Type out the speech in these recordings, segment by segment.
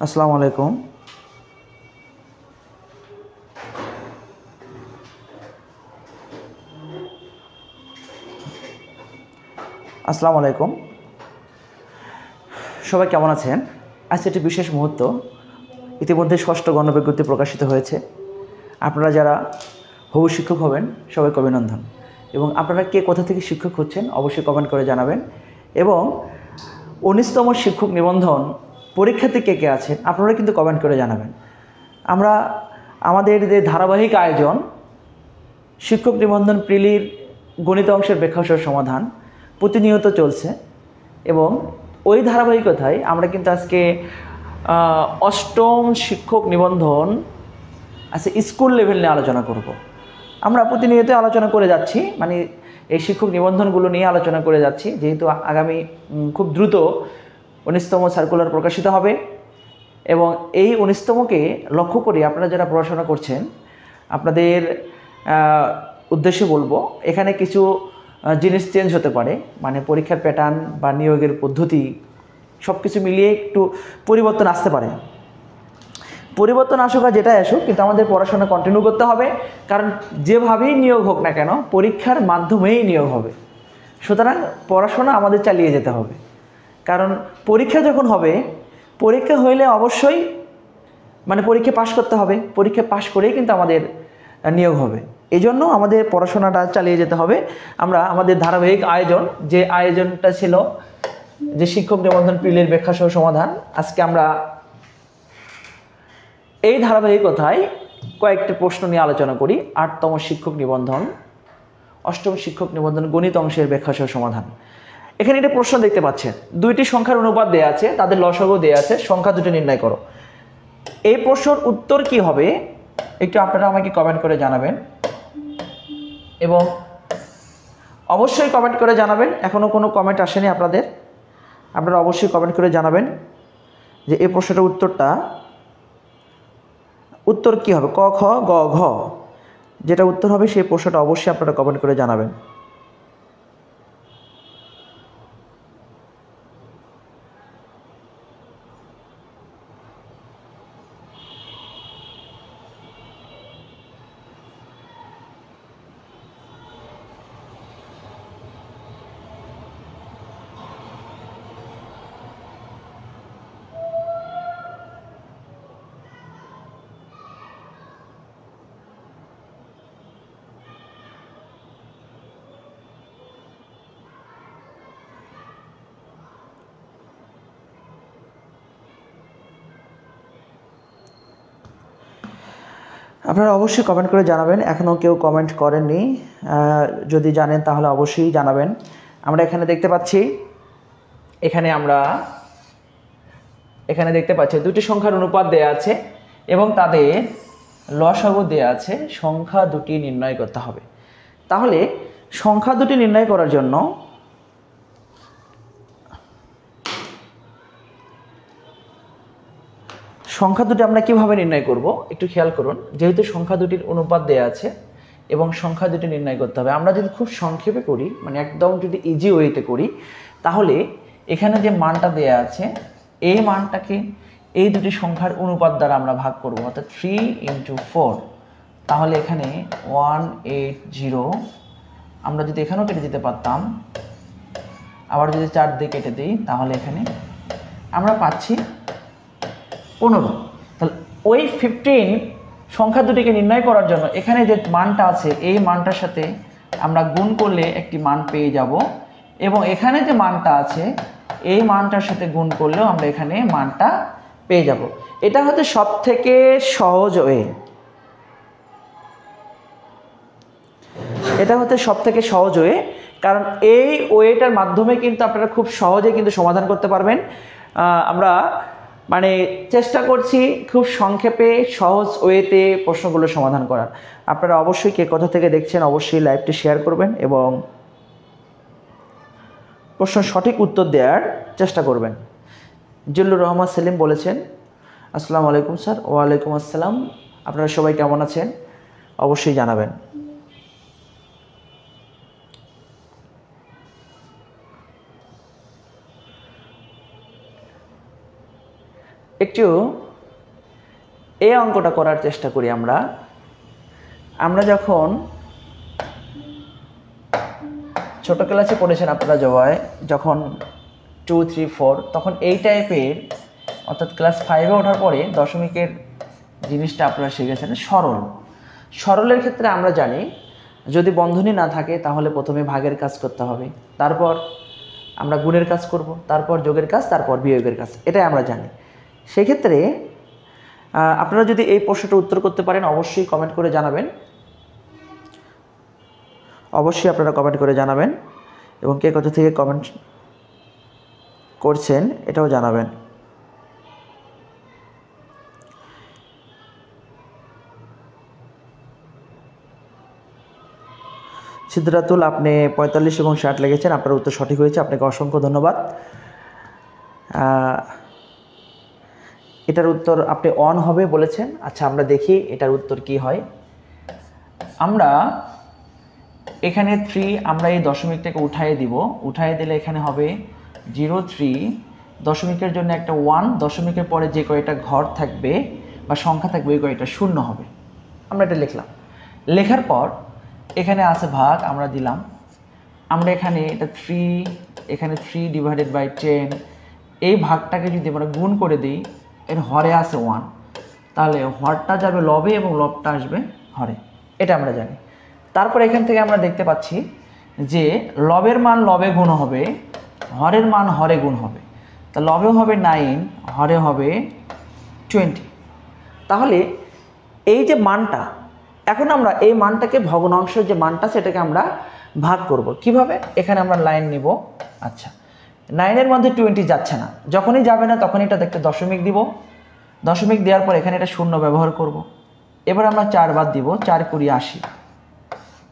আসসালামু আলাইকুম। আসসালামু আলাইকুম, সবাই কেমন আছেন? আজকে একটি বিশেষ মুহূর্ত। ইতিমধ্যে ষষ্ঠ গণবিজ্ঞপ্তি প্রকাশিত হয়েছে। আপনারা যারা হবু শিক্ষক হবেন সবাইকে অভিনন্দন। এবং আপনারা কে কোথা থেকে শিক্ষক হচ্ছেন অবশ্যই কমেন্ট করে জানাবেন। এবং 19তম শিক্ষক নিবন্ধন পরীক্ষাতে কে কে আছেন আপনারা কিন্তু কমেন্ট করে জানাবেন। আমরা আমাদের যে ধারাবাহিক আয়োজন শিক্ষক নিবন্ধন প্রিলির গণিত অংশের ব্যাখ্যাসহ সমাধান প্রতিনিয়ত চলছে এবং ওই ধারাবাহিকতায় আমরা কিন্তু আজকে অষ্টম শিক্ষক নিবন্ধন স্কুল লেভেল নিয়ে আলোচনা করব। আমরা প্রতিনিয়ত আলোচনা করে যাচ্ছি, মানে এই শিক্ষক নিবন্ধনগুলো নিয়ে আলোচনা করে যাচ্ছি, যেহেতু আগামী খুব দ্রুত 19তম সার্কুলার প্রকাশিত হবে এবং এই 19তমকে লক্ষ্য করে আপনারা যারা পড়াশোনা করছেন আপনাদের উদ্দেশ্যে বলবো, এখানে কিছু জিনিস চেঞ্জ হতে পারে, মানে পরীক্ষার প্যাটার্ন বা নিয়োগের পদ্ধতি সব কিছু মিলিয়ে একটু পরিবর্তন আসতে পারে। পরিবর্তন আসুক আর যেটাই আসুক, কিন্তু আমাদের পড়াশোনা কন্টিনিউ করতে হবে, কারণ যেভাবেই নিয়োগ হোক না কেন পরীক্ষার মাধ্যমেই নিয়োগ হবে। সুতরাং পড়াশোনা আমাদের চালিয়ে যেতে হবে, কারণ পরীক্ষা যখন হবে, পরীক্ষা হইলে অবশ্যই মানে পরীক্ষা পাশ করতে হবে, পরীক্ষা পাশ করেই কিন্তু আমাদের নিয়োগ হবে। এই জন্য আমাদের পড়াশোনাটা চালিয়ে যেতে হবে। আমরা আমাদের ধারাবাহিক আয়োজন, যে আয়োজনটা ছিল যে শিক্ষক নিবন্ধন প্রিলির ব্যাখ্যাসহ সমাধান, আজকে আমরা এই ধারাবাহিকতায় কয়েকটি প্রশ্ন নিয়ে আলোচনা করি। 8তম শিক্ষক নিবন্ধন, 8ম শিক্ষক নিবন্ধন গণিত অংশের ব্যাখ্যাসহ সমাধান। এখানে একটা প্রশ্ন দেখতে পাচ্ছেন, দুইটি সংখ্যার অনুপাত দেয়া আছে, তাদের লসাগু দেয়া আছে, সংখ্যা দুটি নির্ণয় করো। এই প্রশ্নের উত্তর কি হবে একটু আপনারা আমাকে কমেন্ট করে জানাবেন এবং অবশ্যই কমেন্ট করে জানাবেন। এখনও কোনো কমেন্ট আসেনি আপনাদের, আপনারা অবশ্যই কমেন্ট করে জানাবেন যে এই প্রশ্নটার উত্তর কি হবে, ক খ গ ঘ, যেটা উত্তর হবে সেই প্রশ্নটা অবশ্যই আপনারা কমেন্ট করে জানাবেন। আপনারা অবশ্যই কমেন্ট করে জানাবেন। এখনও কেউ কমেন্ট করেননি, যদি জানেন তাহলে অবশ্যই জানাবেন। আমরা এখানে দেখতে পাচ্ছি, এখানে দেখতে পাচ্ছি দুটি সংখ্যার অনুপাত দেয়া আছে এবং তাদের লসাগু দেয়া আছে, সংখ্যা দুটি নির্ণয় করতে হবে। তাহলে সংখ্যা দুটি নির্ণয় করার জন্য সংখ্যা দুটি আমরা কিভাবে নির্ণয় করব একটু খেয়াল করুন। যেহেতু সংখ্যা দুটির অনুপাত দেয়া আছে এবং সংখ্যা দুটি নির্ণয় করতে হবে, আমরা যদি খুব সংক্ষেপে করি, মানে একদম যদি ইজি ওয়েতে করি, তাহলে এখানে যে মানটা দেয়া আছে এই মানটাকে এই দুটি সংখ্যার অনুপাত দ্বারা আমরা ভাগ করব, অর্থাৎ 3 × 4। তাহলে এখানে 180, আমরা যদি এখানেও কেটে দিতে পারতাম, আবার যদি 4 দিয়ে কেটে দিই তাহলে এখানে আমরা পাচ্ছি 15। তাহলে ওই 15 সংখ্যা দুটিকে নির্ণয় করার জন্য এখানে যে মানটা আছে এই মানটার সাথে আমরা গুণ করলে একটি মান পেয়ে যাব এবং এখানে যে মানটা আছে এই মানটার সাথে গুণ করলেও আমরা এখানে মানটা পেয়ে যাব। এটা হচ্ছে সবথেকে সহজ ওয়ে, এটা হচ্ছে সবথেকে সহজ ওয়ে, কারণ এই ওয়েটার মাধ্যমে কিন্তু আপনারা খুব সহজে কিন্তু সমাধান করতে পারবেন। আমরা মানে চেষ্টা করছি খুব সংক্ষেপে সহজ ওয়েতে প্রশ্নগুলো সমাধান করার। আপনারা অবশ্যই কে কোথা থেকে দেখছেন অবশ্যই লাইভটি শেয়ার করবেন এবং প্রশ্ন সঠিক উত্তর দেওয়ার চেষ্টা করবেন। জিল্লুর রহমান সেলিম বলেছেন, আসসালামু আলাইকুম স্যার। ওয়ালাইকুম আসসালাম। আপনারা সবাই কেমন আছেন অবশ্যই জানাবেন। একটু এই অঙ্কটা করার চেষ্টা করি। আমরা যখন ছোট ক্লাসে পড়েছেন আপনারা যখন 2, 3, 4 তখন এই টাইপের, অর্থাৎ ক্লাস 5-এ ওঠার পরে দশমিকের জিনিসটা আপনারা শিখেছেন। সরলের ক্ষেত্রে আমরা জানি যদি বন্ধনী না থাকে তাহলে প্রথমে ভাগের কাজ করতে হবে, তারপর আমরা গুণের কাজ করব, তারপর যোগের কাজ, তারপর বিয়োগের কাজ, এটাই আমরা জানি। সেক্ষেত্রে আপনারা যদি এই প্রশ্নটা উত্তর করতে পারেন অবশ্যই কমেন্ট করে জানাবেন, অবশ্যই আপনারা কমেন্ট করে জানাবেন, এবং কে কোথা থেকে কমেন্ট করছেন এটাও জানাবেন। সিদ্ধাতুল, আপনি 45 এবং 60 লিখেছেন, আপনার উত্তর সঠিক হয়েছে, আপনাকে অসংখ্য ধন্যবাদ। এটার উত্তর আপনি অন হবে বলেছেন। আচ্ছা, আমরা দেখি এটার উত্তর কি হয়। আমরা এখানে 3, আমরা এই দশমিকটাকে উঠাইয়ে দিব, উঠাইয়ে দিলে এখানে হবে 0, 3, দশমিকের জন্য একটা 1, দশমিকের পরে যে কয়টা ঘর থাকবে বা সংখ্যা থাকবে ওই কয়টা শূন্য হবে। আমরা এটা লিখলাম, লেখার পর এখানে আছে ভাগ, আমরা দিলাম। আমরা এখানে এটা 3, এখানে 3/10, এই ভাগটাকে যদি আমরা গুণ করে দিই, এর হরে আছে 1, তাহলে হরটা যাবে লবে এবং লবটা আসবে হরে, এটা আমরা জানি। তারপর এখান থেকে আমরা দেখতে পাচ্ছি যে লবের মান লবে গুণ হবে, হরের মান হরে গুণ হবে। তা লবে হবে 9, হরে হবে 20। তাহলে এই যে মানটা, এখন আমরা এই মানটাকে ভগ্নাংশের যে মানটা সেটাকে আমরা ভাগ করব কিভাবে। এখানে আমরা লাইন নিব। আচ্ছা, 9-এর মধ্যে 20 যাচ্ছে না, যখনই যাবে না তখন এটা দেখতে দশমিক দিব, দশমিক দেওয়ার পর এখানে এটা শূন্য ব্যবহার করব। এবার আমরা 4 বাদ দিব, 4 × 20, 80।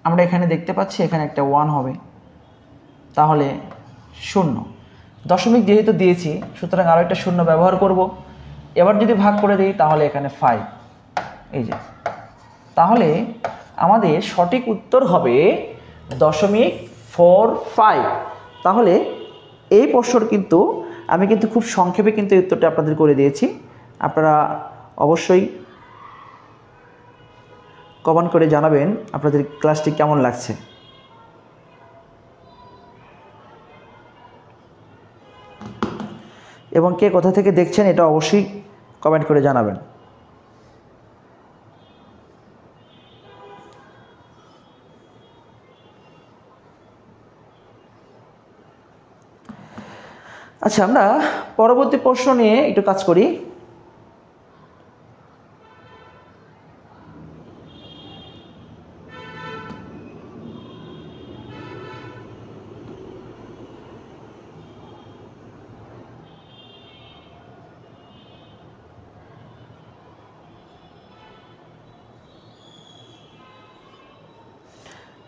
আমরা এখানে দেখতে পাচ্ছি এখানে একটা 1 হবে, তাহলে 0। দশমিক যেহেতু দিয়েছি সুতরাং আরও একটা শূন্য ব্যবহার করব। এবার যদি ভাগ করে দিই তাহলে এখানে 5, এই যে, তাহলে আমাদের সঠিক উত্তর হবে 0.45। তাহলে এই প্রশ্নর কিন্তু আমি খুব সংক্ষেপে এই উত্তরটা আপনাদের করে দিয়েছি। আপনারা অবশ্যই কমেন্ট করে জানাবেন আপনাদের ক্লাসটি কেমন লাগছে। এবং কে কোথা থেকে দেখছেন এটা অবশ্যই কমেন্ট করে জানাবেন। আচ্ছা, আমরা পরবর্তী প্রশ্ন নিয়ে একটু কাজ করি।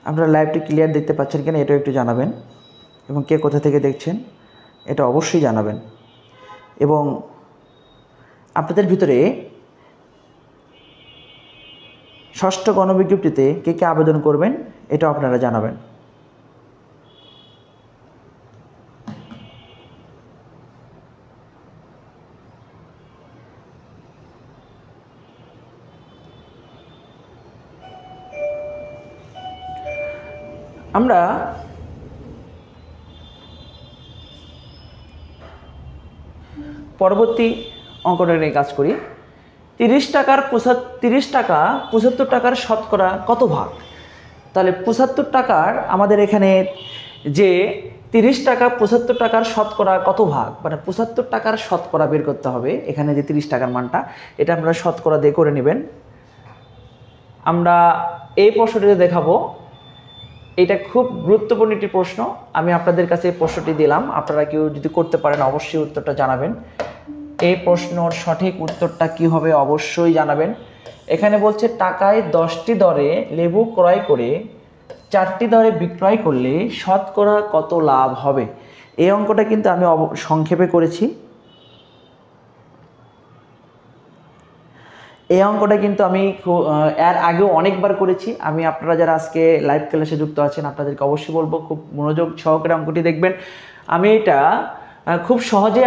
আপনারা লাইভটি ক্লিয়ার দেখতে পাচ্ছেন কিনা এটাও একটু জানাবেন, এবং কে কোথা থেকে দেখছেন এটা অবশ্যই জানাবেন। এবং আপনাদের ভিতরে ষষ্ঠ গণবিজ্ঞপ্তিতে কে কে আবেদন করবেন এটাও আপনারা জানাবেন। আমরা পরবর্তী অঙ্কটা নিয়ে কাজ করি। 30 টাকা 75 টাকার শতকরা কত ভাগ? তাহলে 75 টাকার আমাদের এখানে যে 30 টাকা 75 টাকার শতকরা কত ভাগ, মানে 75 টাকার শতকরা বের করতে হবে। এখানে যে 30 টাকার মানটা এটা আপনারা শতকরা দিয়ে করে নেবেন। আমরা এই প্রশ্নটিতে দেখাবো, এটা খুব গুরুত্বপূর্ণ একটি প্রশ্ন। আমি আপনাদের কাছে এই প্রশ্নটি দিলাম, আপনারা কেউ যদি করতে পারেন অবশ্যই উত্তরটা জানাবেন। এই প্রশ্নর সঠিক উত্তরটা কি হবে অবশ্যই জানাবেন। এখানে বলছে টাকায় 10টি দরে লেবু ক্রয় করে 4টি দরে বিক্রয় করলে শতকরা কত লাভ হবে। এই অঙ্কটা কিন্তু আমি সংক্ষেপে করেছি। এই অঙ্কটা কিন্তু আমি এর আগেও অনেকবার করেছি। আমি আপনারা যারা আজকে লাইভ ক্লাসে যুক্ত আছেন আপনাদেরকে অবশ্যই বলবো খুব মনোযোগ সহকারে অঙ্কটি দেখবেন। আমি এটা খুব সহজে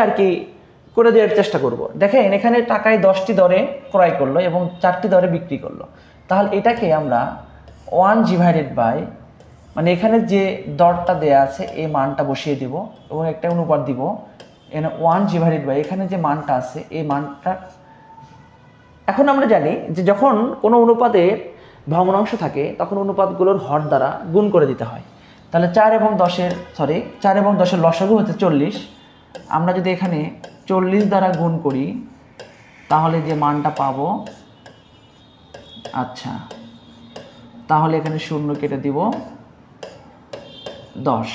করে দেওয়ার চেষ্টা করব। দেখেন এখানে টাকায় 10টি দরে ক্রয় করলো এবং 4টি দরে বিক্রি করলো, তাহলে এটাকে আমরা 1 ডিভাইডেড বাই, মানে এখানে যে দরটা দেয়া আছে এই মানটা বসিয়ে দিব এবং একটা অনুপাত দিব, এখানে 1 ডিভাইডেড বাই এখানে যে মানটা আছে এই মানটা। এখন আমরা জানি যে যখন কোনো অনুপাতের ভগ্নাংশ থাকে তখন অনুপাতগুলোর হর দ্বারা গুণ করে দিতে হয়। তাহলে 4 এবং 10-এর লসাগু হচ্ছে 40। আমরা যদি এখানে 40 দ্বারা গুণ করি তাহলে যে মানটা পাবো, আচ্ছা তাহলে এখানে 0 কেটে দিব 10,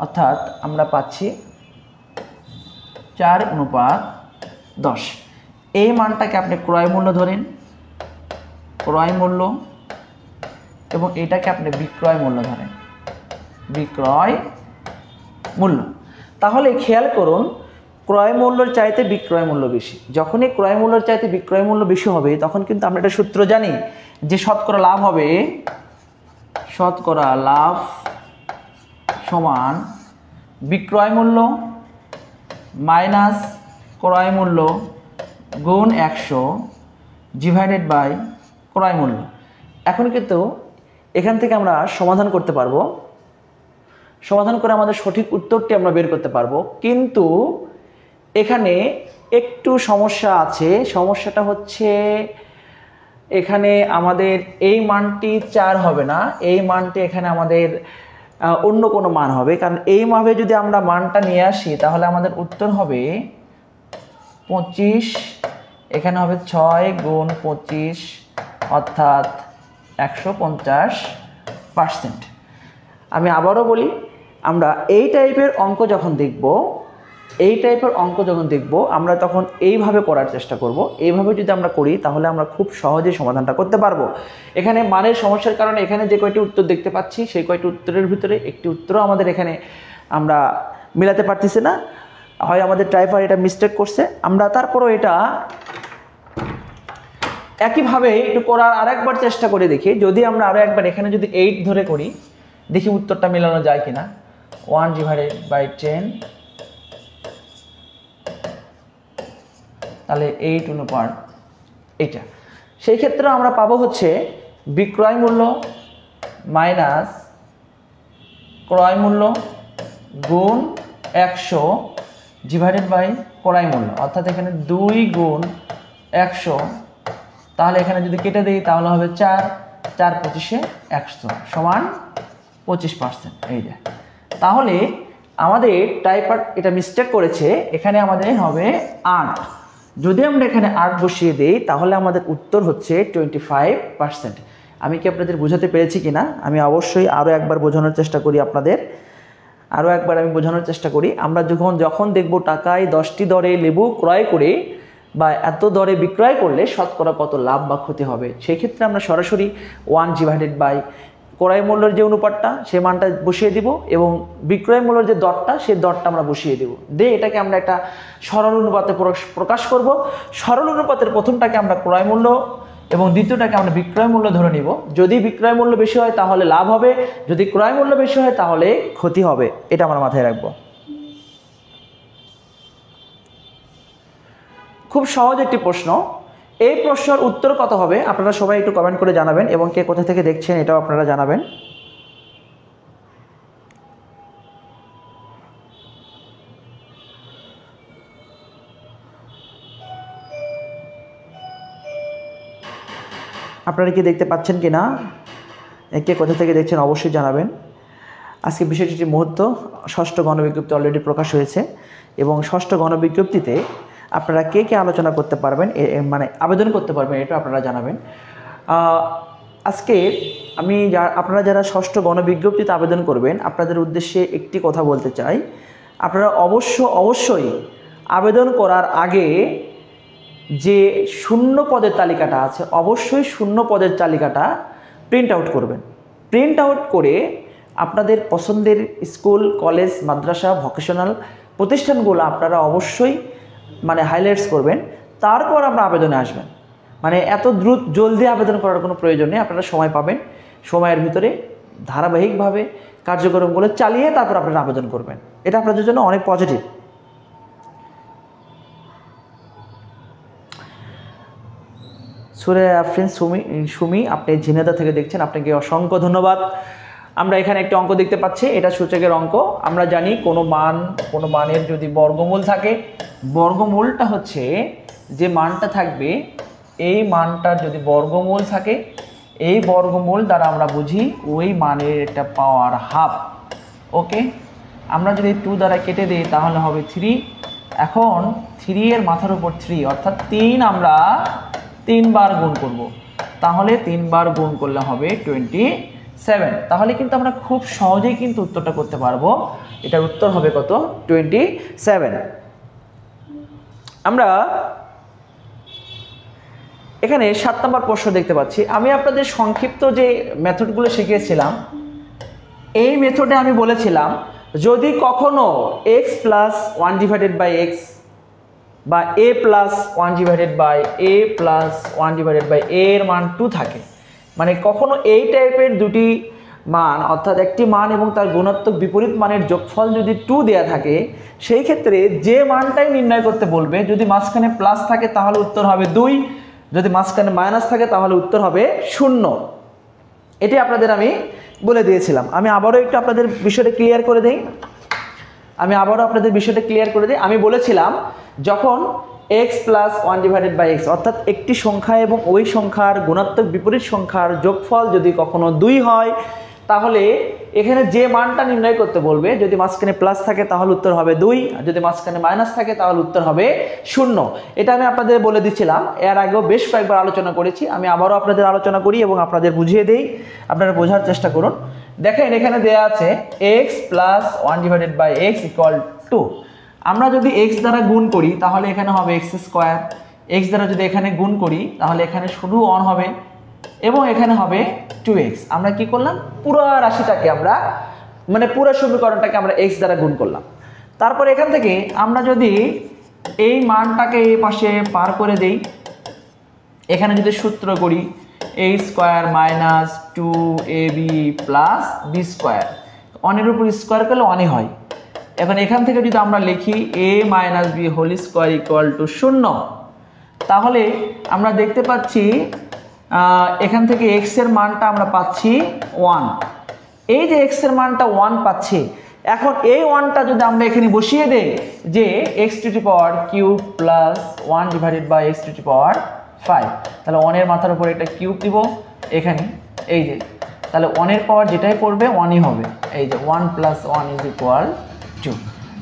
অর্থাৎ আমরা পাচ্ছি 4:10। এই মানটাকে আপনি ক্রয় মূল্য ধরেন, ক্রয় মূল্য, এবং এটাকে আপনি বিক্রয় মূল্য ধরেন, বিক্রয় মূল্য। তাহলে খেয়াল করুন ক্রয় মূল্যের চাইতে বিক্রয় মূল্য বেশি। যখনই ক্রয় মূল্যের চাইতে বিক্রয় মূল্য বেশি হবে তখন কিন্তু আমরা একটা সূত্র জানি যে শতকরা লাভ হবে, শতকরা লাভ সমান বিক্রয় মূল্য মাইনাস ক্রয় মূল্য গুণ 100 ডিভাইডেড বাই ক্রয় মূল্য। এখন কিন্তু এখান থেকে আমরা সমাধান করতে পারবো, সমাধান করে আমাদের সঠিক উত্তরটি আমরা বের করতে পারবো। কিন্তু এখানে একটু সমস্যা আছে। সমস্যাটা হচ্ছে এখানে আমাদের এই মানটি 4 হবে না, এই মানটি এখানে আমাদের অন্য কোনো মান হবে। কারণ এইভাবে যদি আমরা মানটা নিয়ে আসি তাহলে আমাদের উত্তর হবে 25, এখানে হবে 6 গুণ 25 অর্থাৎ 150%। আমি আবারও বলি, আমরা এই টাইপের অঙ্ক যখন দেখব আমরা তখন এইভাবে করার চেষ্টা করব। এইভাবে যদি আমরা করি তাহলে আমরা খুব সহজেই সমাধানটা করতে পারবো। এখানে মানের সমস্যার কারণে এখানে যে কয়টি উত্তর দেখতে পাচ্ছি সেই কয়টি উত্তরের ভিতরে একটি উত্তরও আমাদের এখানে আমরা মিলাতে পারতেছি না, হয় আমাদের টাইপার এটা মিস্টেক করছে। আমরা তারপরও এটা একইভাবে একটু করার আরেকবার চেষ্টা করে দেখি। যদি আমরা আরও একবার এখানে যদি 8 ধরে করি, দেখি উত্তরটা মেলানো যায় কিনা। 1 ডিভাইডেড বাই 10, তাহলে 8 অনুপাত এইটা। সেই ক্ষেত্রে আমরা পাবো হচ্ছে বিক্রয় মূল্য মাইনাস ক্রয় মূল্য গুণ 100 ডিভাইডেড বাই ক্রয় মূল্য, অর্থাৎ এখানে 2 গুণ 100। তাহলে এখানে যদি কেটে দিই তাহলে হবে 4, 4 25 100 সমান 25%। এই যে, তাহলে আমাদের টাইপার এটা মিস্টেক করেছে, এখানে আমাদের হবে 8। যদি আমরা এখানে 8 বসিয়ে দেই তাহলে আমাদের উত্তর হচ্ছে 25%। আমি কি আপনাদের বোঝাতে পেরেছি কিনা? আমি অবশ্যই আরও একবার বোঝানোর চেষ্টা করি আপনাদের, আরও একবার আমি বোঝানোর চেষ্টা করি। আমরা যখন দেখব টাকায় 10টি দরে লেবু ক্রয় করে বা এত দরে বিক্রয় করলে শতকরা কত লাভ বা ক্ষতি হবে, সেই ক্ষেত্রে আমরা সরাসরি 1 ডিভাইডেড বাই ক্রয় মূল্যের যে অনুপাতটা সেই মানটা বসিয়ে দিব এবং বিক্রয় মূল্যের যে দরটা সেই দরটা আমরা বসিয়ে দেব। এটাকে আমরা একটা সরল অনুপাতে প্রকাশ করব। সরল অনুপাতের প্রথমটাকে আমরা ক্রয় মূল্য এবং দ্বিতীয়টাকে আমরা বিক্রয় মূল্য ধরে নিব। যদি বিক্রয় মূল্য বেশি হয় তাহলে লাভ হবে, যদি ক্রয় মূল্য বেশি হয় তাহলে ক্ষতি হবে। এটা আমরা মাথায় রাখবো। খুব সহজ একটি প্রশ্ন। এই প্রশ্নের উত্তর কত হবে আপনারা সবাই একটু কমেন্ট করে জানাবেন এবং কে কোথা থেকে দেখছেন এটাও আপনারা জানাবেন। আপনারা কি দেখতে পাচ্ছেন কি না, কে কোথা থেকে দেখছেন অবশ্যই জানাবেন। আজকে বিষয়টি মুহূর্ত 6ষ্ঠ গণবিজ্ঞপ্তি অলরেডি প্রকাশ হয়েছে এবং 6ষ্ঠ গণবিজ্ঞপ্তিতে আপনারা কে কে আলোচনা করতে পারবেন, মানে আবেদন করতে পারবেন, এটা আপনারা জানাবেন। আজকে আমি আপনারা যারা 6ষ্ঠ গণবিজ্ঞপ্তিতে আবেদন করবেন আপনাদের উদ্দেশ্যে একটি কথা বলতে চাই। আপনারা অবশ্যই আবেদন করার আগে যে শূন্য পদের তালিকাটা আছে অবশ্যই শূন্য পদের তালিকাটা প্রিন্ট আউট করবেন। প্রিন্ট আউট করে আপনাদের পছন্দের স্কুল, কলেজ, মাদ্রাসা, ভোকেশনাল প্রতিষ্ঠানগুলো আপনারা অবশ্যই মানে হাইলাইটস করবেন। তারপর আমরা আবেদনে আসবেন। মানে এত জলদি আবেদন করার কোনো প্রয়োজন নেই। আপনারা সময় পাবেন, সময়ের ভিতরে ধারাবাহিকভাবে কার্যক্রমগুলো চালিয়ে তারপর আপনারা আবেদন করবেন। এটা আপনাদের জন্য অনেক পজিটিভ। সুরে আফরিন সুমি, আপনি ঝিনেদা থেকে দেখছেন, আপনাকে অসংখ্য ধন্যবাদ। আমরা এখানে একটি অঙ্ক দেখতে পাচ্ছি, এটা সূচকের অঙ্ক। আমরা জানি কোনো মানের যদি বর্গমূল থাকে, বর্গমূলটা হচ্ছে যে মানটা থাকবে, এই মানটার যদি বর্গমূল থাকে, এই বর্গমূল দ্বারা আমরা বুঝি ওই মানের একটা পাওয়ার হাফ। ওকে, আমরা যদি 2 দ্বারা কেটে দিই তাহলে হবে 3। এখন 3 এর মাথার উপর 3 অর্থাৎ 3 আমরা 3 বার গুণ করব, তাহলে 3 বার গুণ করলে হবে 27। তাহলে কিন্তু আমরা খুব সহজেই কিন্তু উত্তরটা করতে পারবো। এটার উত্তর হবে কত? 27। আমরা এখানে 7 নম্বর প্রশ্ন দেখতে পাচ্ছি। আমি আপনাদের সংক্ষিপ্ত যে মেথডগুলো শিখিয়েছিলাম, এই মেথডে আমি বলেছিলাম যদি কখনো x প্লাস 1/x বা a plus 1/a plus 1/a এর মান 2 থাকে, মানে কখনো এই টাইপের দুটি মান অর্থাৎ একটি মান এবং তার গুণাত্মক বিপরীত মানের যোগফল যদি 2 দেয়া থাকে, সেই ক্ষেত্রে যে মানটাই নির্ণয় করতে বলবে, যদি মাঝখানে প্লাস থাকে তাহলে উত্তর হবে 2, যদি মাঝখানে মাইনাস থাকে তাহলে উত্তর হবে 0। এটি আপনাদের আমি বলে দিয়েছিলাম। আমি আবারও একটু আপনাদের বিষয়টা ক্লিয়ার করে দিই। আমি বলেছিলাম যখন x প্লাস 1/x অর্থাৎ একটি সংখ্যা এবং ওই সংখ্যার গুণাত্মক বিপরীত সংখ্যার যোগফল যদি কখনো 2 হয়, তাহলে এখানে যে মানটা নির্ণয় করতে বলবে, যদি মাঝখানে প্লাস থাকে তাহলে উত্তর হবে 2, আর যদি মাঝখানে মাইনাস থাকে তাহলে উত্তর হবে 0। এটা আমি আপনাদের বলে দিচ্ছিলাম, এর আগেও বেশ কয়েকবার আলোচনা করেছি। আমি আবারও আপনাদের আলোচনা করি এবং আপনাদের বুঝিয়ে দেই, আপনারা বোঝার চেষ্টা করুন। দেখেন এখানে দেয়া আছে x প্লাস 1/x ইকুয়াল 2। আমরা যদি x দ্বারা গুণ করি তাহলে এখানে হবে x²। x দ্বারা যদি এখানে গুণ করি তাহলে এখানে শুধু 1 হবে এবং এখানে হবে 2x। আমরা কি করলাম? পুরো রাশিটাকে আমরা, মানে পুরো সমীকরণটাকে আমরা x দ্বারা গুণ করলাম। তারপর এখান থেকে আমরা যদি এই মানটাকে এই পাশে পার করে দেই, এখানে যদি সূত্র করি a² minus 2ab plus b², 1 এর উপর স্কোয়ার করলে 1ই হয়। এখন এখান থেকে যদি আমরা লিখি a minus b whole square equal to 0, তাহলে আমরা দেখতে পাচ্ছি এখান থেকে x এর মানটা আমরা পাচ্ছি 1। এই যে x এর মানটা 1 পাচ্ছি, এখন এই 1টা যদি আমরা এখানে বসিয়ে দেই যে x³ প্লাস 1/x⁵, তাহলে 1 এর মাথার উপর একটা কিউব দিব এখানে, এই যে, তাহলে 1 এর পাওয়ার যেটাই পড়বে 1ই হবে। এই যে 1 + 1 = 2।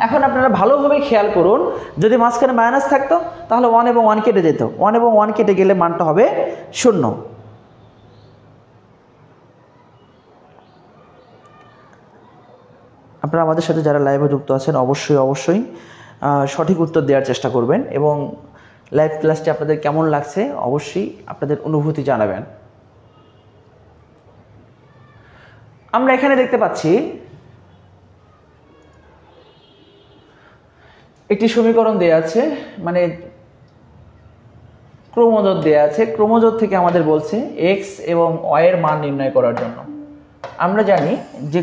এখন আপনারা ভালোভাবে খেয়াল করুন, যদি মাঝখানে মাইনাস থাকতো তাহলে 1 এবং 1 কেটে যেত, 1 এবং 1 কেটে গেলে মানটা হবে 0। আপনারা আমাদের সাথে যারা লাইভে যুক্ত আছেন অবশ্যই সঠিক উত্তর দেওয়ার চেষ্টা করবেন এবং লাইভ ক্লাসটি আপনাদের কেমন লাগছে অবশ্যই আপনাদের অনুভূতি জানাবেন। আমরা এখানে দেখতে পাচ্ছি একটি সমীকরণ দেয়া আছে, মানে ক্রমজোড় দেয়া আছে। ক্রমজোড় থেকে আমাদের বলছে x এবং y এর মান নির্ণয় করার জন্য। আমরা জানি যে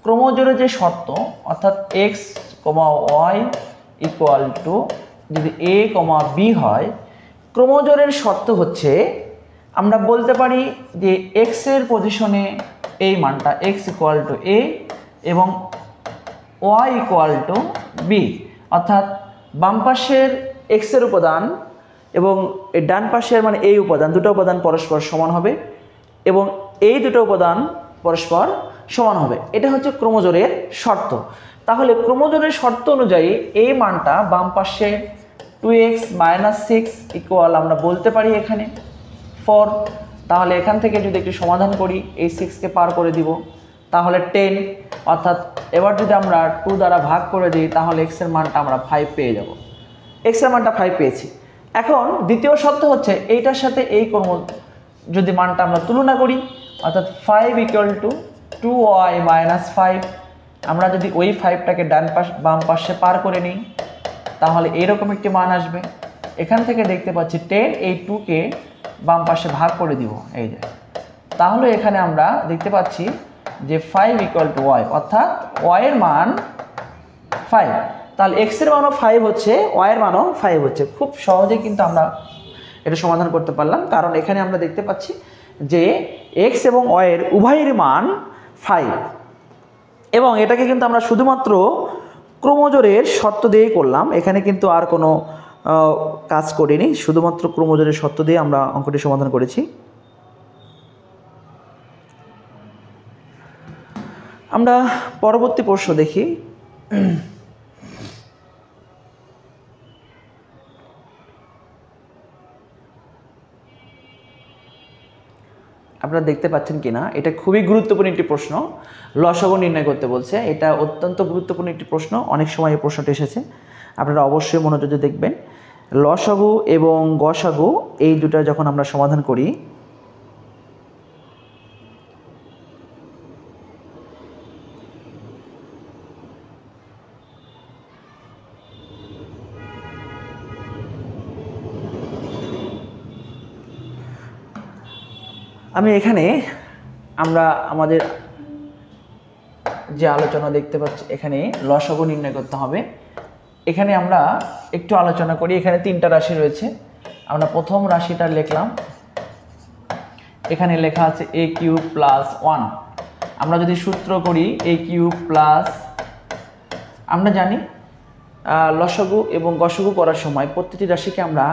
ক্রমজোড়ের যে শর্ত, অর্থাৎ x, y ইকুয়াল টু যদি a, b হয়, ক্রমজোড়ের শর্ত হচ্ছে আমরা বলতে পারি যে x এর পজিশনে এই মানটা x ইকুয়াল টু a এবং y ইকুয়াল টু b, অর্থাৎ বাম পাশের x এর উপাদান এবং ডান পাশের মানে এই উপাদান, দুটো উপাদান পরস্পর সমান হবে এবং এই দুটো উপাদান পরস্পর সমান হবে। এটা হচ্ছে ক্রমজোড়ের শর্ত। তাহলে ক্রমজোড়ের শর্ত অনুযায়ী এই মানটা বাম পাশে 2x - 6 ইকুয়াল আমরা বলতে পারি এখানে 4। তাহলে এখান থেকে যদি একটু সমাধান করি, এই 6কে পার করে দিব তাহলে 10, অর্থাৎ এবার যদি আমরা 2 দ্বারা ভাগ করে দিই তাহলে x এর মানটা আমরা 5 পেয়ে যাব। x এর মানটা 5 পেয়েছি। এখন দ্বিতীয় শর্ত হচ্ছে এইটার সাথে এই যদি মানটা আমরা তুলনা করি, অর্থাৎ 5 ইকুয়াল টু 2y - 5, আমরা যদি ওই 5টাকে বাম পাশে পার করে নিই তাহলে এইরকম একটি মান আসবে। এখান থেকে দেখতে পাচ্ছি 10, এই 2কে বাম পাশে ভাগ করে দিব, এই যে, তাহলে এখানে আমরা দেখতে পাচ্ছি যে 5 ইকুয়াল টু y, অর্থাৎ y এর মান 5। তাহলে x এর মানও 5 হচ্ছে, y এর মানও 5 হচ্ছে। খুব সহজে কিন্তু আমরা এটা সমাধান করতে পারলাম, কারণ এখানে আমরা দেখতে পাচ্ছি যে এক্স এবং ওয়াই এর উভয়ের মান 5 এবং এটাকে কিন্তু আমরা শুধুমাত্র ক্রোমোজোরের শর্ত দিয়েই করলাম, এখানে কিন্তু আর কোনো কাজ করিনি, শুধুমাত্র ক্রোমোজোরের শর্ত দিয়ে আমরা অঙ্কটি সমাধান করেছি। আমরা পরবর্তী প্রশ্ন দেখি। আপনারা দেখতে পাচ্ছেন কিনা, এটা খুবই গুরুত্বপূর্ণ একটি প্রশ্ন, লসাগু নির্ণয় করতে বলছে। এটা অত্যন্ত গুরুত্বপূর্ণ একটি প্রশ্ন, অনেক সময় এই প্রশ্নটি এসেছে, আপনারা অবশ্যই মনোযোগে দেখবেন। লসাগু এবং গসাগু এই দুটো যখন আমরা সমাধান করি, আমি এখানে আমরা আমাদের যে আলোচনা দেখতে পাচ্ছি, এখানে লসাগু নির্ণয় করতে হবে। এখানে আমরা একটু আলোচনা করি। এখানে 3টা রাশি রয়েছে, আমরা প্রথম রাশিটা লিখলাম, এখানে লেখা আছে a কিউব প্লাস 1। আমরা যদি সূত্র করি a কিউব প্লাস, আমরা জানি লসাগু এবং গসাগু করার সময় প্রতিটি রাশিকে আমরা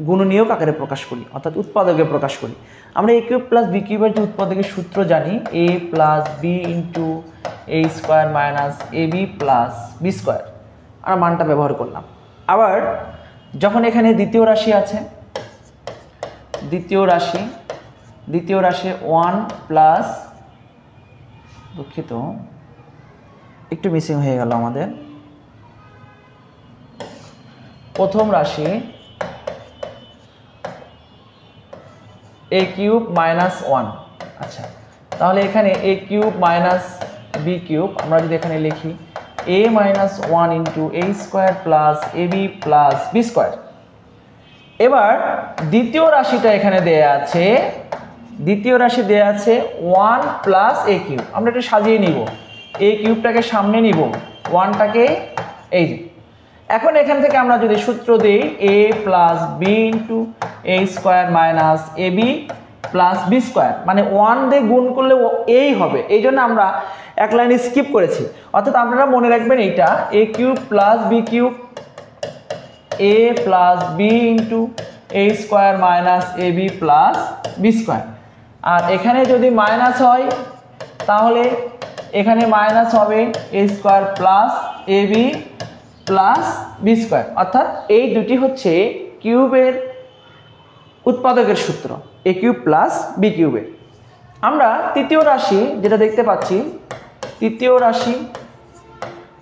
গুণনীয়ক আকারে প্রকাশ করি, অর্থাৎ উৎপাদকে প্রকাশ করি। আমরা a কিউব প্লাস b কিউবের যে উৎপাদকের সূত্র জানি, a plus b into a square minus ab plus b square, আমরা মানটা ব্যবহার করলাম। আবার যখন এখানে দ্বিতীয় রাশি আছে, দ্বিতীয় রাশি 1 প্লাস, দুঃখিত একটু মিসিং হয়ে গেল আমাদের, প্রথম রাশি a কিউব মাইনাস 1। আচ্ছা, তাহলে এখানে a cube minus b cube, আমরা যদি এখানে লিখি a minus 1 into a square plus ab plus b square. এবার দ্বিতীয় রাশিটা এখানে দেয়া আছে, দ্বিতীয় রাশি দেয়া আছে 1 প্লাস a কিউব। আমরা এটা সাজিয়ে নিব, a কিউবটাকে সামনে নিব, 1টাকে এই যে। এখন এখান থেকে আমরা যদি সূত্র দিই a plus b into a square minus ab plus b square, মানে 1 দিয়ে গুণ করলে এই হবে, এই জন্য আমরা এক লাইনে স্কিপ করেছি। অর্থাৎ আপনারা মনে রাখবেন এইটা a cube plus b cube, a plus b into a square minus ab plus b square. আর এখানে যদি মাইনাস হয় তাহলে এখানে মাইনাস হবে a square plus ab plus b square. অর্থাৎ এই দুটি হচ্ছে কিউবের উৎপাদকের সূত্র, a কিউব প্লাস b কিউবের। আমরা তৃতীয় রাশি যেটা দেখতে পাচ্ছি, তৃতীয় রাশি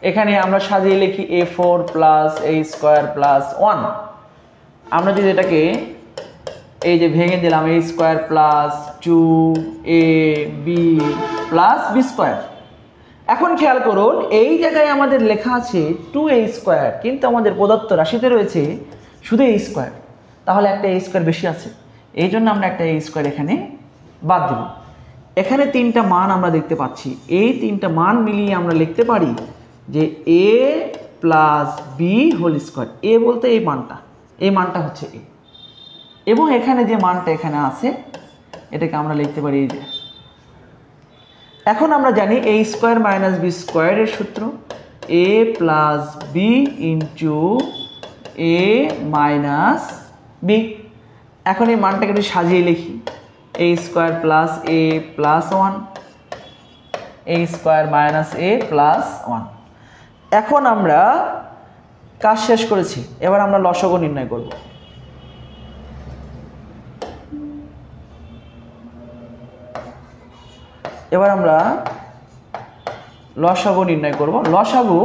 এখানে আমরা সাজিয়ে লিখি a4 plus a square plus 1। আমরা যদি এটাকে এই যে ভেঙে দিলাম a square plus 2ab plus b square. এখন খেয়াল করুন, এই জায়গায় আমাদের লেখা আছে 2a স্কোয়ার, কিন্তু আমাদের প্রদত্ত রাশিতে রয়েছে শুধু a স্কোয়ার, তাহলে একটা a স্কোয়ার বেশি আছে, এই জন্য আমরা একটা a স্কোয়ার এখানে বাদ দেব। এখানে 3টা মান আমরা দেখতে পাচ্ছি, এই 3টা মান মিলিয়ে আমরা লিখতে পারি যে a plus b whole square. a বলতে এই মানটা হচ্ছে a, এবং এখানে যে মানটা এখানে আছে এটাকে আমরা লিখতে পারি এই যে। এখন আমরা জানি a স্কোয়ার মাইনাস b স্কোয়ারের সূত্র a plus b into a minus b। এখন এই মানটাকে একটু সাজিয়ে লিখি a square plus a plus 1, a square minus a plus 1। এখন আমরা কাজ শেষ করেছি, এবার আমরা লসাগু নির্ণয় করব। এবার আমরা লসাগু নির্ণয় করব। লসাগু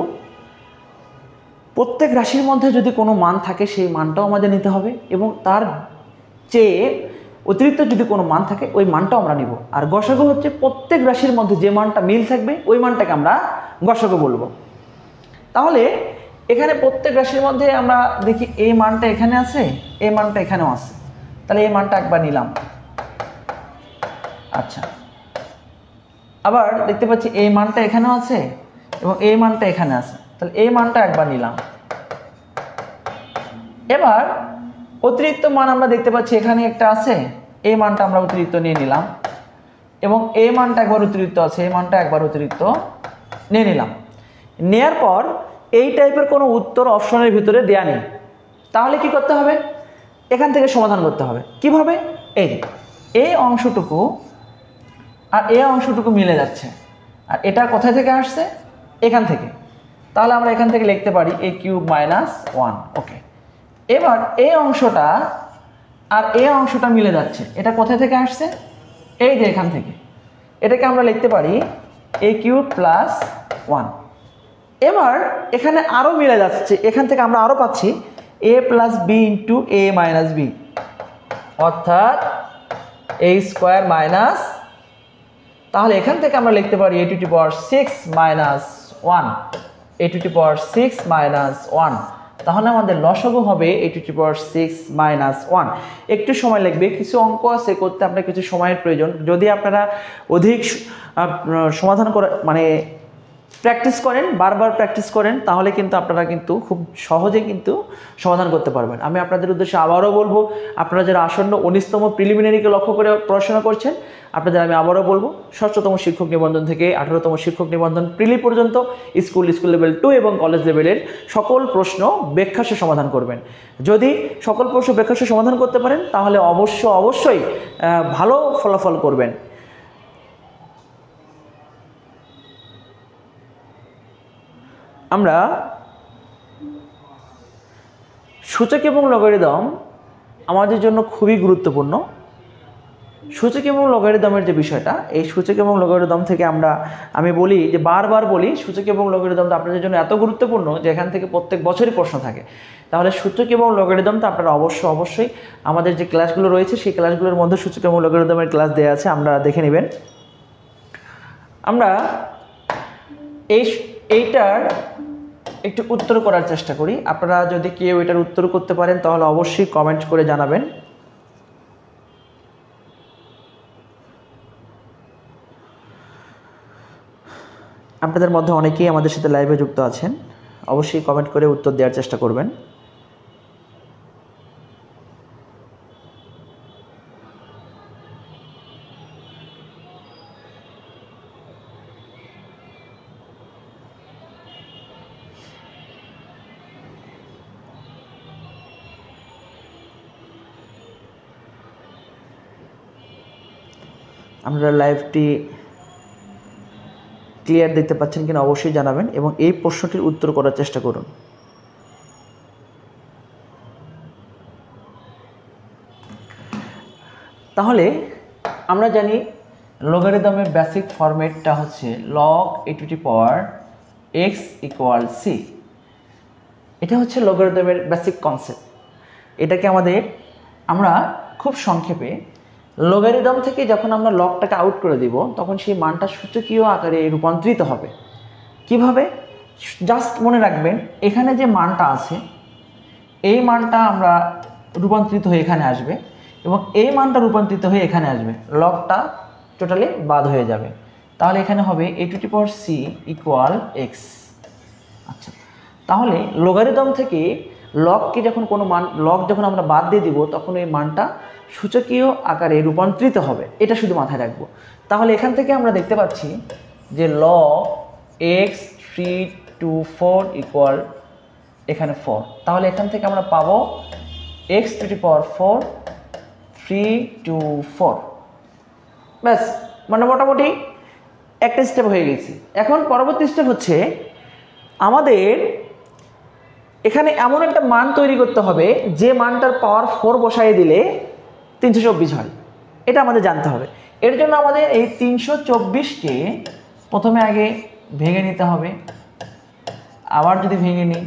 প্রত্যেক রাশির মধ্যে যদি কোনো মান থাকে সেই মানটাও আমাদের নিতে হবে, এবং তার চেয়ে অতিরিক্ত যদি কোনো মান থাকে ওই মানটাও আমরা নিব। আর গসাগু হচ্ছে প্রত্যেক রাশির মধ্যে যে মানটা মিল থাকবে ওই মানটাকে আমরা গসাগু বলবো। তাহলে এখানে প্রত্যেক রাশির মধ্যে আমরা দেখি এই মানটা এখানে আছে, এই মানটা এখানেও আছে, তাহলে এই মানটা একবার নিলাম। আচ্ছা, আবার দেখতে পাচ্ছি এই মানটা এখানেও আছে এবং এই মানটা এখানে আছে, তাহলে এই মানটা একবার নিলাম। এবার অতিরিক্ত মান আমরা দেখতে পাচ্ছি এখানে একটা আছে, এই মানটা আমরা অতিরিক্ত নিয়ে নিলাম, এবং এই মানটা একবার অতিরিক্ত আছে, এই মানটা একবার অতিরিক্ত নিয়ে নিলাম। নেয়ার পর এই টাইপের কোনো উত্তর অপশনের ভিতরে দেয়া নেই, তাহলে কি করতে হবে? এখান থেকে সমাধান করতে হবে। কিভাবে? এই অংশটুকু আর এই অংশটুকু মিলে যাচ্ছে, আর এটা কোথায় থেকে আসছে? এখান থেকে। তাহলে আমরা এখান থেকে লিখতে পারি a কিউব মাইনাস 1। ওকে, এবার এই অংশটা আর এই অংশটা মিলে যাচ্ছে, এটা কোথায় থেকে আসছে? এই যে এখান থেকে। এটাকে আমরা লিখতে পারি a কিউব প্লাস 1। এবার এখানে আরও মিলে যাচ্ছে, এখান থেকে আমরা আরও পাচ্ছি a plus B into a minus B, অর্থাৎ a স্কোয়ার মাইনাস, তাহলে এখান থেকে আমরা লিখতে পারি a to the power 6 minus 1, a to the power 6 minus 1। তাহলে আমাদের লসাগু হবে a to the power 6 minus 1। একটু সময় লাগবে, কিছু অঙ্ক আছে করতে আপনার কিছু সময়ের প্রয়োজন। যদি আপনারা অধিক সমাধান করে মানে প্র্যাকটিস করেন, বারবার প্র্যাকটিস করেন, তাহলে কিন্তু আপনারা কিন্তু খুব সহজে কিন্তু সমাধান করতে পারবেন। আমি আপনাদের উদ্দেশ্যে আবারও বলবো, আপনারা যারা আসন্ন 19তম প্রিলিমিনারিকে লক্ষ্য করে পড়াশোনা করছেন, আপনাদের আমি আবারও বলবো, 6ষ্ঠতম শিক্ষক নিবন্ধন থেকে 18তম শিক্ষক নিবন্ধন প্রিলি পর্যন্ত স্কুল লেভেল 2 এবং কলেজ লেভেলের সকল প্রশ্ন ব্যাখ্যাসে সমাধান করবেন। যদি সকল প্রশ্ন ব্যাখ্যাসে সমাধান করতে পারেন, তাহলে অবশ্যই ভালো ফলাফল করবেন। আমরা সূচক এবং লগারিদম আমাদের জন্য খুবই গুরুত্বপূর্ণ। সূচক এবং লগারিদমের যে বিষয়টা, এই সূচক এবং লগারিদম থেকে আমি বলি যে বারবার বলি, সূচক এবং লগারিদমটা আপনাদের জন্য এত গুরুত্বপূর্ণ যে এখান থেকে প্রত্যেক বছরই প্রশ্ন থাকে। তাহলে সূচক এবং লগারিদমটা আপনারা অবশ্যই আমাদের যে ক্লাসগুলো রয়েছে সেই ক্লাসগুলোর মধ্যে সূচক এবং লগারিদমের ক্লাস দেওয়া আছে, আমরা দেখে নেবেন। আমরা এইটার একটু উত্তর করার চেষ্টা করি। আপনারা যদি কেউ এটার উত্তর করতে পারেন তাহলে অবশ্যই কমেন্ট করে জানাবেন। আপনাদের মধ্যে অনেকেই আমাদের সাথে লাইভে যুক্ত আছেন, অবশ্যই কমেন্ট করে উত্তর দেওয়ার চেষ্টা করবেন। আপনারা লাইভটি ক্লিয়ার দেখতে পাচ্ছেন কিনা অবশ্যই জানাবেন, এবং এই প্রশ্নটির উত্তর করার চেষ্টা করুন। তাহলে আমরা জানি লগারিদমের বেসিক ফরম্যাটটা হচ্ছে log a to the power x equal c। এটা হচ্ছে লগারিদমের বেসিক কনসেপ্ট। এটাকে আমরা খুব সংক্ষেপে লগারিদম থেকে যখন আমরা লগটাকে আউট করে দিব, তখন সেই মানটা সূচকীয় আকারে রূপান্তরিত হবে। কিভাবে? জাস্ট মনে রাখবেন, এখানে যে মানটা আছে এই মানটা আমরা রূপান্তরিত হয়ে এখানে আসবে, এবং এই মানটা রূপান্তরিত হয়ে এখানে আসবে, লগটা টোটালি বাদ হয়ে যাবে। তাহলে এখানে হবে a to the power c equal x। আচ্ছা, তাহলে লগারিদম থেকে লগকে যখন কোনো মান যখন আমরা বাদ দিয়ে দিব, তখন এই মানটা সূচকীয় আকারে রূপান্তরিত হবে, এটা শুধু মাথায় রাখবো। তাহলে এখান থেকে আমরা দেখতে পাচ্ছি যে log x 3 to 4 ইকুয়াল এখানে 4। তাহলে এখান থেকে আমরা পাবো x two the power 4 3 to 4। ব্যাস, মানে মোটামুটি একটা স্টেপ হয়ে গেছে। এখন পরবর্তী স্টেপ হচ্ছে আমাদের এখানে এমন একটা মান তৈরি করতে হবে যে মানটার পাওয়ার 4 বসাই দিলে 324 হয়। এটা আমাদের জানতে হবে। এর জন্য আমাদের এই 324কে প্রথমে আগে ভেঙে নিতে হবে, আবার যদি ভেঙে নিই,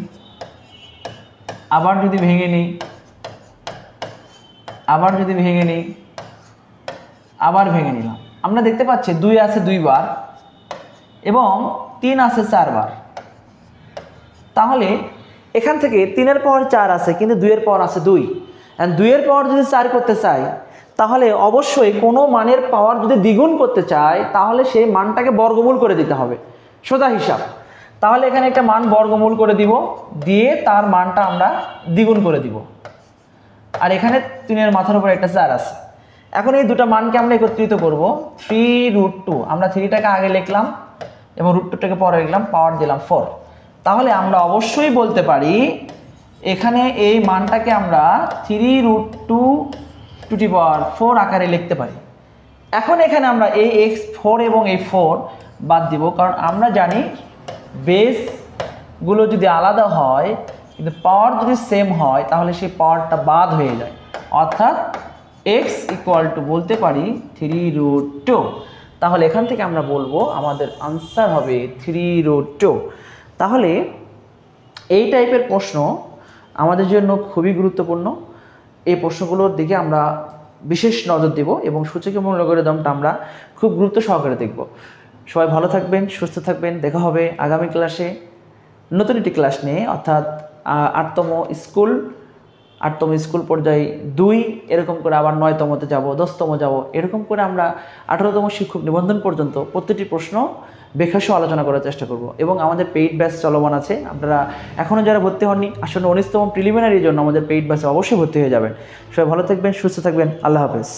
আবার যদি ভেঙে নিই, আবার যদি ভেঙে নিই, আবার ভেঙে নিলাম, আমরা দেখতে পাচ্ছি 2 আছে 2 বার এবং 3 আছে 4 বার। তাহলে এখান থেকে 3-এর পাওয়ার 4 আছে, কিন্তু 2-এর পাওয়ার আছে 2। এন্ড 2-এর পাওয়ার যদি 4 করতে চাই, তাহলে অবশ্যই কোনো মানের পাওয়ার যদি দ্বিগুণ করতে চাই, তাহলে সেই মানটাকে বর্গমূল করে দিতে হবে, সোজা হিসাব। তাহলে এখানে একটা মান বর্গমূল করে দিব, দিয়ে তার মানটা আমরা দ্বিগুণ করে দিব। আর এখানে 3-এর মাথার উপর একটা 4 আছে। এখন এই দুটো মানকে আমরা একত্রিত করব। 3√2, আমরা 3টাকে আগে লিখলাম এবং √2টাকে পরে লিখলাম, পাওয়ার দিলাম 4। তাহলে আমরা অবশ্যই বলতে পারি এখানে এই মানটাকে আমরা 3√2⁴ আকারে লিখতে পারি। এখন এখানে আমরা এই x4 এবং এই 4 বাদ দিব, কারণ আমরা জানি বেসগুলো যদি আলাদা হয় কিন্তু পাওয়ার যদি সেম হয় তাহলে সেই পাওয়ারটা বাদ হয়ে যায়, অর্থাৎ x বলতে পারি 3√2। তাহলে এখান থেকে আমরা বলবো আমাদের আনসার হবে 3√2। তাহলে এই টাইপের প্রশ্ন আমাদের জন্য খুবই গুরুত্বপূর্ণ। এই প্রশ্নগুলোর দিকে আমরা বিশেষ নজর দেব এবং সূচকীয় অ্যালগরিদমটা আমরা খুব গুরুত্ব সহকারে দেখব। সবাই ভালো থাকবেন, সুস্থ থাকবেন। দেখা হবে আগামী ক্লাসে নতুন একটি ক্লাস নিয়ে, অর্থাৎ 8তম স্কুল পর্যায়ে 2, এরকম করে আবার 9তমতে যাব, 10তম যাব, এরকম করে আমরা 18তম শিক্ষক নিবন্ধন পর্যন্ত প্রত্যেকটি প্রশ্ন বেখাসহ আলোচনা করার চেষ্টা করব। এবং আমাদের পেইড ব্যাচ চলমান আছে, আপনারা এখনও যারা ভর্তি হননি আসলে 19তম প্রিলিমিনারির জন্য আমাদের পেইড ব্যাচে অবশ্যই ভর্তি হয়ে যাবেন। সবাই ভালো থাকবেন, সুস্থ থাকবেন। আল্লাহ হাফেজ।